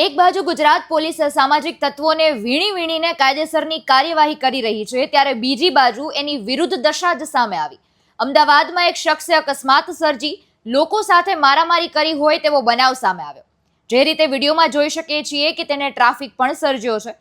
એક બાજુ ગુજરાત પોલીસ સામાજિક તત્વોને વીણીને કાયદેસરની કાર્યવાહી કરી રહી છે, ત્યારે બીજી બાજુ એની વિરુદ્ધ દશા જ સામે આવી. અમદાવાદમાં એક શખ્સે અકસ્માત સર્જી લોકો સાથે મારામારી કરી હોય તેવો બનાવ સામે આવ્યો. જે રીતે વિડીયોમાં જોઈ શકીએ છીએ કે તેને ટ્રાફિક પણ સર્જ્યો છે.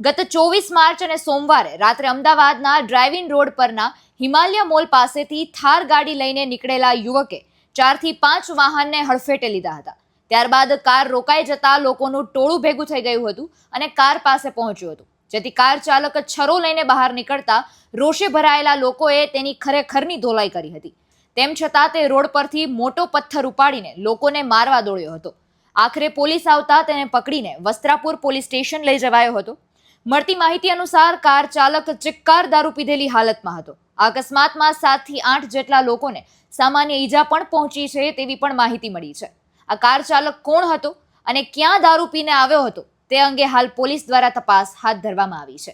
ગત 24 માર્ચ અને સોમવારે રાત્રે અમદાવાદના ડ્રાઇવિંગ રોડ પરના હિમાલય મોલ પાસેથી થાર ગાડી લઈને નીકળેલા યુવકે 4 થી 5 વાહનને હડફેટે લીધા હતા. ત્યારબાદ કાર રોકાઈ જતા લોકોનું ટોળું ભેગું થઈ ગયું હતું અને કાર પાસે પહોંચ્યું હતું, જેથી કાર ચાલક છરો લઈને બહાર નીકળતા રોષે ભરાયેલા લોકોએ તેની ખરેખરની ધોલાઈ કરી હતી. તેમ છતાં તે રોડ પરથી મોટો પથ્થર ઉપાડીને લોકોને મારવા દોડ્યો હતો. આખરે પોલીસ આવતા તેને પકડીને વસ્ત્રાપુર પોલીસ સ્ટેશન લઈ જવાયો હતો. મળતી માહિતી અનુસાર કાર ચાલક ચિક્કાર દારૂ પીધેલી હાલતમાં હતો. આ અકસ્માતમાં 7 થી 8 જેટલા લોકોને સામાન્ય ઈજા પણ પહોંચી છે તેવી પણ માહિતી મળી છે. આ કાર ચાલક કોણ હતો અને ક્યાં દારૂ પીને આવ્યો હતો તે અંગે હાલ પોલીસ દ્વારા તપાસ હાથ ધરવામાં આવી છે.